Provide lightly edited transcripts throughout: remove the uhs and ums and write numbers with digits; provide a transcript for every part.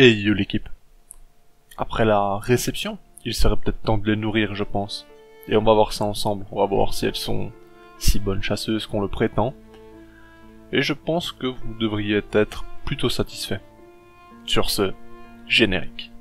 Et yo l'équipe. Après la réception, il serait peut-être temps de les nourrir, je pense. Et on va voir ça ensemble, on va voir si elles sont si bonnes chasseuses qu'on le prétend. Et je pense que vous devriez être plutôt satisfait. Sur ce, générique.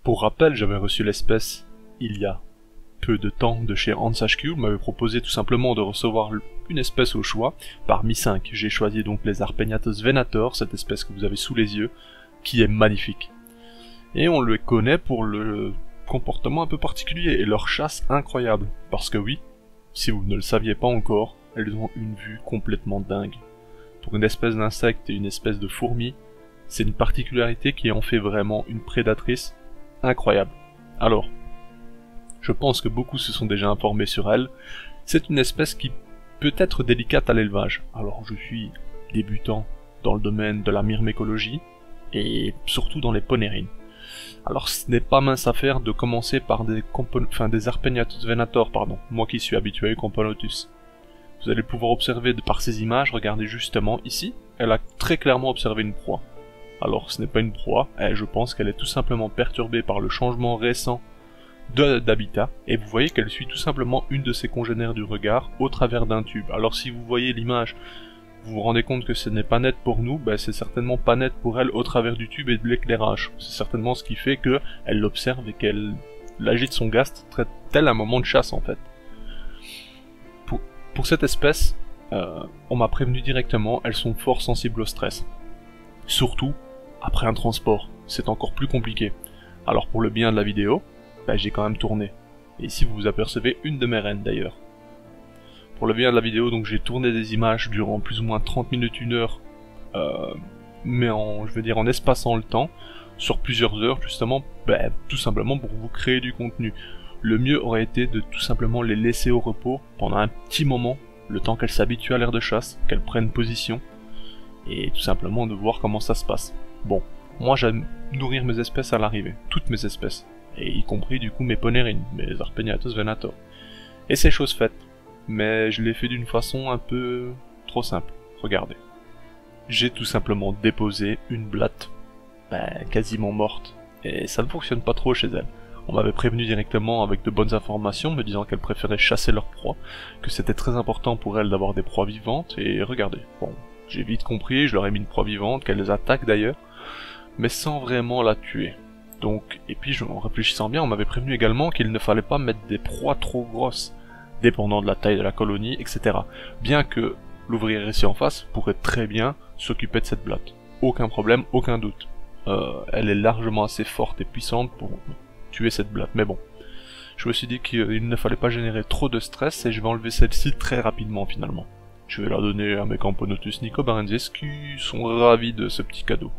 Pour rappel, j'avais reçu l'espèce il y a peu de temps de chez Hans HQ, m'avait proposé tout simplement de recevoir une espèce au choix, parmi 5. J'ai choisi donc les Arpegnathos venator, cette espèce que vous avez sous les yeux, qui est magnifique. Et on le connaît pour le comportement un peu particulier et leur chasse incroyable, parce que oui, si vous ne le saviez pas encore, elles ont une vue complètement dingue. Pour une espèce d'insecte et une espèce de fourmi, c'est une particularité qui en fait vraiment une prédatrice incroyable. Alors, je pense que beaucoup se sont déjà informés sur elle. C'est une espèce qui peut être délicate à l'élevage. Alors, je suis débutant dans le domaine de la myrmécologie et surtout dans les ponérines. Alors, ce n'est pas mince affaire de commencer par des Arpegnathos venator, moi qui suis habitué au Camponotus. Vous allez pouvoir observer par ces images, regardez justement ici, elle a très clairement observé une proie. Alors ce n'est pas une proie, je pense qu'elle est tout simplement perturbée par le changement récent d'habitat, et vous voyez qu'elle suit tout simplement une de ses congénères du regard au travers d'un tube. Alors si vous voyez l'image, vous vous rendez compte que ce n'est pas net pour nous, c'est certainement pas net pour elle au travers du tube et de l'éclairage. C'est certainement ce qui fait que elle l'observe et qu'elle agite son gast tel un moment de chasse en fait. Pour cette espèce, on m'a prévenu directement, elles sont fort sensibles au stress. Surtout après un transport, c'est encore plus compliqué. Alors pour le bien de la vidéo, j'ai quand même tourné. Et ici vous apercevez une de mes reines d'ailleurs. Pour le bien de la vidéo, donc j'ai tourné des images durant plus ou moins 30 minutes, 1 heure, mais en espaçant le temps, sur plusieurs heures justement, tout simplement pour vous créer du contenu. Le mieux aurait été de tout simplement les laisser au repos pendant un petit moment, le temps qu'elles s'habituent à l'air de chasse, qu'elles prennent position, et tout simplement de voir comment ça se passe. Bon, moi j'aime nourrir mes espèces à l'arrivée, toutes mes espèces, et y compris du coup mes ponérines, mes Arpegnathos venator. Et c'est chose faite, mais je l'ai fait d'une façon un peu trop simple, regardez. J'ai tout simplement déposé une blatte, quasiment morte, et ça ne fonctionne pas trop chez elle. On m'avait prévenu directement avec de bonnes informations, me disant qu'elle préférait chasser leurs proies, que c'était très important pour elle d'avoir des proies vivantes, et regardez, bon, j'ai vite compris, je leur ai mis une proie vivante, qu'elle les attaque d'ailleurs, mais sans vraiment la tuer. Donc, et puis en réfléchissant bien, on m'avait prévenu également qu'il ne fallait pas mettre des proies trop grosses, dépendant de la taille de la colonie, etc. Bien que l'ouvrier ici en face pourrait très bien s'occuper de cette blatte. Aucun problème, aucun doute. Elle est largement assez forte et puissante pour tuer cette blatte, mais bon. Je me suis dit qu'il ne fallait pas générer trop de stress et je vais enlever celle-ci très rapidement finalement. Je vais la donner à mes Camponotus nicobarensis qui sont ravis de ce petit cadeau.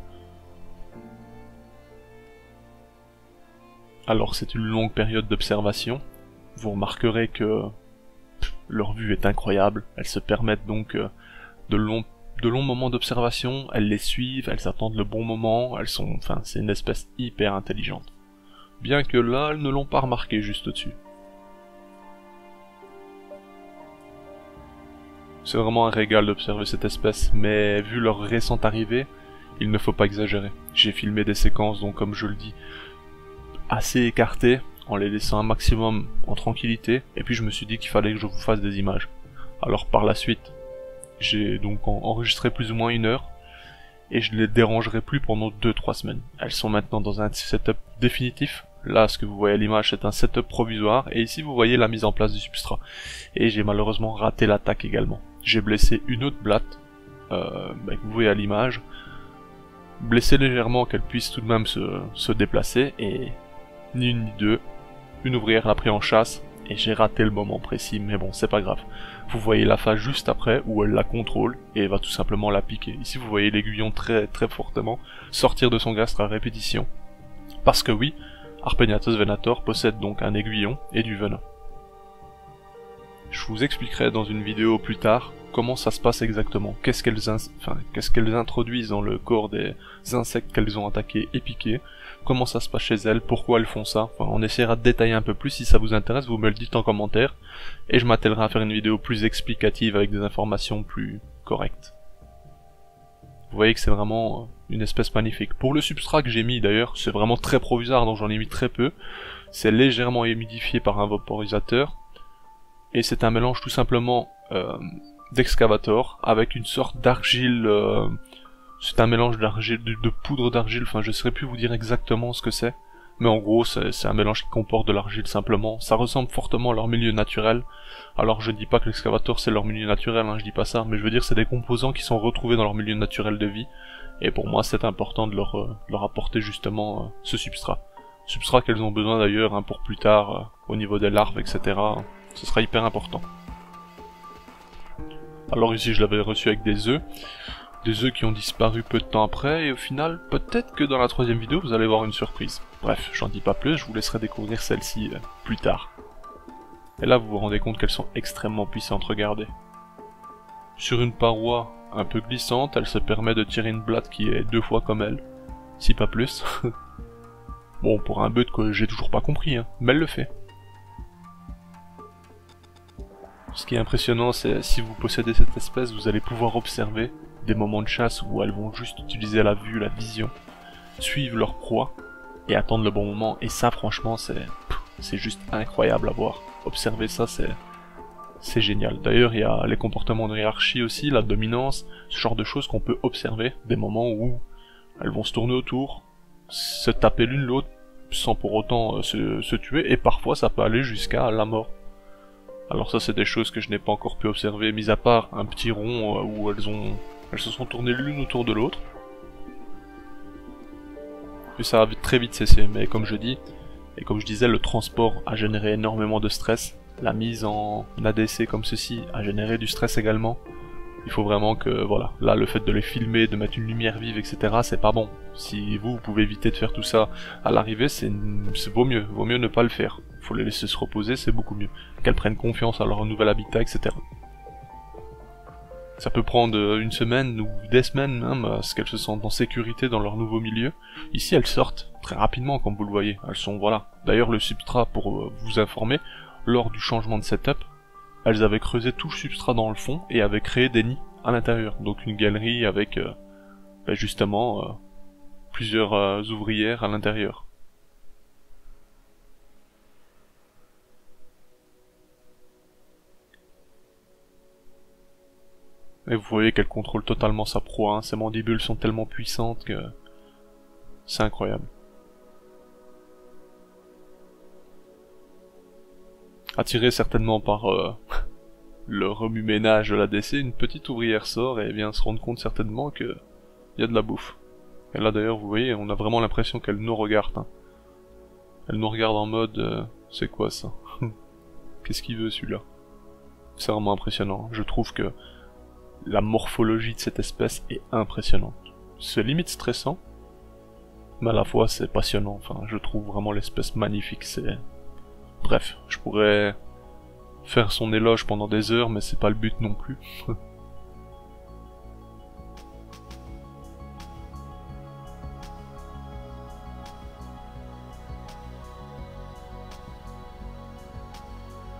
Alors c'est une longue période d'observation. Vous remarquerez que leur vue est incroyable. Elles se permettent donc de longs moments d'observation. Elles les suivent, elles attendent le bon moment. C'est une espèce hyper intelligente. Bien que là, elles ne l'ont pas remarqué juste au-dessus. C'est vraiment un régal d'observer cette espèce, mais vu leur récente arrivée, il ne faut pas exagérer. J'ai filmé des séquences, donc comme je le dis, assez écartées, en les laissant un maximum en tranquillité, et puis je me suis dit qu'il fallait que je vous fasse des images. Alors par la suite, j'ai donc enregistré plus ou moins 1 heure, et je ne les dérangerai plus pendant 2-3 semaines. Elles sont maintenant dans un setup définitif. Là, ce que vous voyez à l'image, c'est un setup provisoire, et ici vous voyez la mise en place du substrat. Et j'ai malheureusement raté l'attaque également. J'ai blessé une autre blatte, que vous voyez à l'image, blessé légèrement qu'elle puisse tout de même se déplacer, et ni une ni deux, une ouvrière l'a pris en chasse, et j'ai raté le moment précis, mais bon, c'est pas grave. Vous voyez la phase juste après, où elle la contrôle, et va tout simplement la piquer. Ici vous voyez l'aiguillon très très fortement sortir de son gastre à répétition. Parce que oui, Arpegnathos venator possède donc un aiguillon et du venin. Je vous expliquerai dans une vidéo plus tard comment ça se passe exactement, qu'est-ce qu'elles introduisent dans le corps des insectes qu'elles ont attaqués et piqués, comment ça se passe chez elles, pourquoi elles font ça. Enfin, on essaiera de détailler un peu plus. Si ça vous intéresse, vous me le dites en commentaire et je m'attellerai à faire une vidéo plus explicative avec des informations plus correctes. Vous voyez que c'est vraiment une espèce magnifique. Pour le substrat que j'ai mis d'ailleurs, c'est vraiment très provisoire, donc j'en ai mis très peu. C'est légèrement humidifié par un vaporisateur et c'est un mélange tout simplement d'excavator avec une sorte d'argile. C'est un mélange d'argile, de poudre d'argile. Enfin, je saurais plus vous dire exactement ce que c'est, mais en gros, c'est un mélange qui comporte de l'argile simplement. Ça ressemble fortement à leur milieu naturel. Alors, je dis pas que l'excavator c'est leur milieu naturel, hein, je dis pas ça, mais je veux dire c'est des composants qui sont retrouvés dans leur milieu naturel de vie. Et pour moi, c'est important de leur apporter justement ce substrat. Substrat qu'elles ont besoin d'ailleurs hein, pour plus tard, au niveau des larves, etc. Ce sera hyper important. Alors ici je l'avais reçu avec des œufs qui ont disparu peu de temps après, et au final, peut-être que dans la troisième vidéo vous allez voir une surprise. Bref, j'en dis pas plus, je vous laisserai découvrir celle-ci plus tard. Et là vous vous rendez compte qu'elles sont extrêmement puissantes, regardez. Sur une paroi un peu glissante, elle se permet de tirer une blatte qui est 2 fois comme elle, si pas plus. Bon, pour un but que j'ai toujours pas compris, hein, mais elle le fait. Ce qui est impressionnant, c'est si vous possédez cette espèce, vous allez pouvoir observer des moments de chasse où elles vont juste utiliser la vue, la vision, suivre leur proie et attendre le bon moment. Et ça, franchement, c'est juste incroyable à voir. Observer ça, c'est génial. D'ailleurs, il y a les comportements de hiérarchie aussi, la dominance, ce genre de choses qu'on peut observer, des moments où elles vont se tourner autour, se taper l'une l'autre, sans pour autant se tuer, et parfois ça peut aller jusqu'à la mort. Alors ça c'est des choses que je n'ai pas encore pu observer, mis à part un petit rond où elles se sont tournées l'une autour de l'autre. Puis ça a très vite cessé, mais comme je dis, et comme je disais, le transport a généré énormément de stress. La mise en ADC comme ceci a généré du stress également. Il faut vraiment que, voilà, là le fait de les filmer, de mettre une lumière vive, etc. c'est pas bon. Si vous pouvez éviter de faire tout ça à l'arrivée, vaut mieux ne pas le faire. Faut les laisser se reposer, c'est beaucoup mieux. Qu'elles prennent confiance à leur nouvel habitat, etc. Ça peut prendre une semaine ou des semaines même, à ce qu'elles se sentent en sécurité dans leur nouveau milieu. Ici elles sortent très rapidement comme vous le voyez, elles sont, voilà. D'ailleurs le substrat, pour vous informer, lors du changement de setup, elles avaient creusé tout le substrat dans le fond et avaient créé des nids à l'intérieur. Donc une galerie avec justement plusieurs ouvrières à l'intérieur. Et vous voyez qu'elle contrôle totalement sa proie, hein. Ses mandibules sont tellement puissantes que c'est incroyable. Attirée certainement par le remue-ménage de l'ADC, une petite ouvrière sort et vient se rendre compte certainement que y a de la bouffe. Et là d'ailleurs vous voyez, on a vraiment l'impression qu'elle nous regarde. Hein. Elle nous regarde en mode c'est quoi ça? Qu'est-ce qu'il veut celui-là? C'est vraiment impressionnant. Je trouve que la morphologie de cette espèce est impressionnante. C'est limite stressant, mais à la fois c'est passionnant. Enfin, je trouve vraiment l'espèce magnifique. Bref, je pourrais faire son éloge pendant des heures, mais c'est pas le but non plus.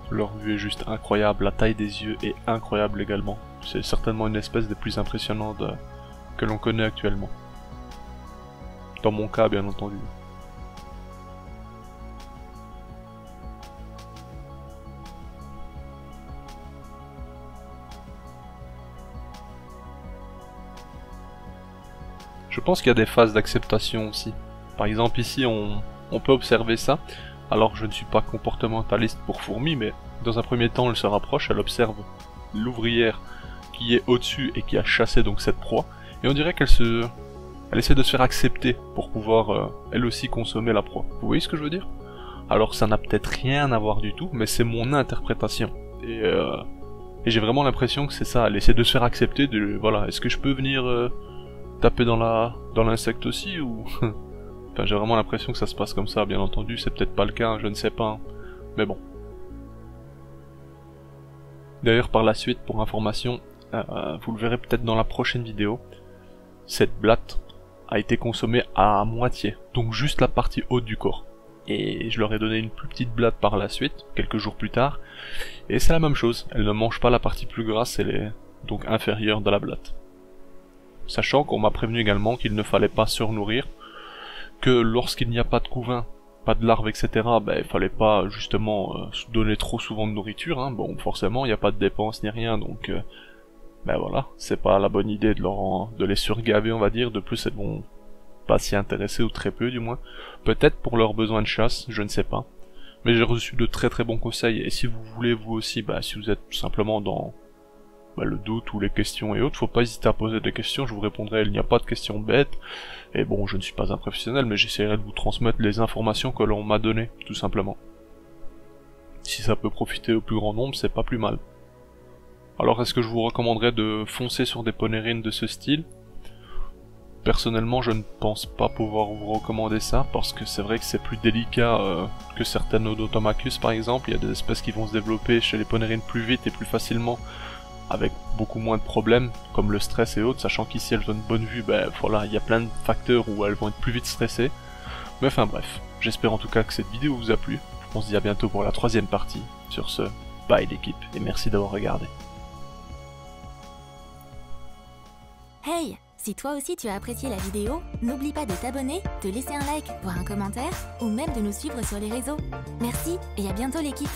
Leur vue est juste incroyable, la taille des yeux est incroyable également. C'est certainement une espèce des plus impressionnantes que l'on connaît actuellement. Dans mon cas, bien entendu. Je pense qu'il y a des phases d'acceptation aussi. Par exemple ici on peut observer ça. Alors je ne suis pas comportementaliste pour fourmis, mais dans un premier temps elle se rapproche, elle observe l'ouvrière qui est au-dessus et qui a chassé donc cette proie. Et on dirait elle essaie de se faire accepter pour pouvoir elle aussi consommer la proie. Vous voyez ce que je veux dire? Alors ça n'a peut-être rien à voir du tout, mais c'est mon interprétation. Et j'ai vraiment l'impression que c'est ça, elle essaie de se faire accepter, voilà, est-ce que je peux venir taper dans l'insecte aussi ou... Enfin j'ai vraiment l'impression que ça se passe comme ça, bien entendu, c'est peut-être pas le cas, je ne sais pas, hein. Mais bon. D'ailleurs par la suite, pour information, vous le verrez peut-être dans la prochaine vidéo, cette blatte a été consommée à moitié, donc juste la partie haute du corps. Et je leur ai donné une plus petite blatte par la suite, quelques jours plus tard, et c'est la même chose, elle ne mange pas la partie plus grasse, elle est donc inférieure de la blatte. Sachant qu'on m'a prévenu également qu'il ne fallait pas surnourrir, que lorsqu'il n'y a pas de couvain, pas de larves, etc., il fallait pas justement donner trop souvent de nourriture, hein. Bon, forcément, il n'y a pas de dépenses ni rien, donc voilà, c'est pas la bonne idée de les surgaver, on va dire. De plus, elles vont pas s'y intéresser, ou très peu du moins. Peut-être pour leurs besoins de chasse, je ne sais pas. Mais j'ai reçu de très très bons conseils, et si vous voulez vous aussi, si vous êtes tout simplement dans le doute ou les questions et autres, faut pas hésiter à poser des questions, je vous répondrai, il n'y a pas de questions bêtes, et bon, je ne suis pas un professionnel, mais j'essaierai de vous transmettre les informations que l'on m'a données, tout simplement. Si ça peut profiter au plus grand nombre, c'est pas plus mal. Alors est-ce que je vous recommanderais de foncer sur des ponérines de ce style? Personnellement, je ne pense pas pouvoir vous recommander ça, parce que c'est vrai que c'est plus délicat que certaines Odotomachus par exemple. Il y a des espèces qui vont se développer chez les ponérines plus vite et plus facilement, avec beaucoup moins de problèmes, comme le stress et autres, sachant qu'ici elles ont une bonne vue, voilà, il y a plein de facteurs où elles vont être plus vite stressées. Mais enfin bref, j'espère en tout cas que cette vidéo vous a plu. On se dit à bientôt pour la 3e partie. Sur ce, bye l'équipe, et merci d'avoir regardé. Hey! Si toi aussi tu as apprécié la vidéo, n'oublie pas de t'abonner, de laisser un like, voire un commentaire, ou même de nous suivre sur les réseaux. Merci et à bientôt l'équipe!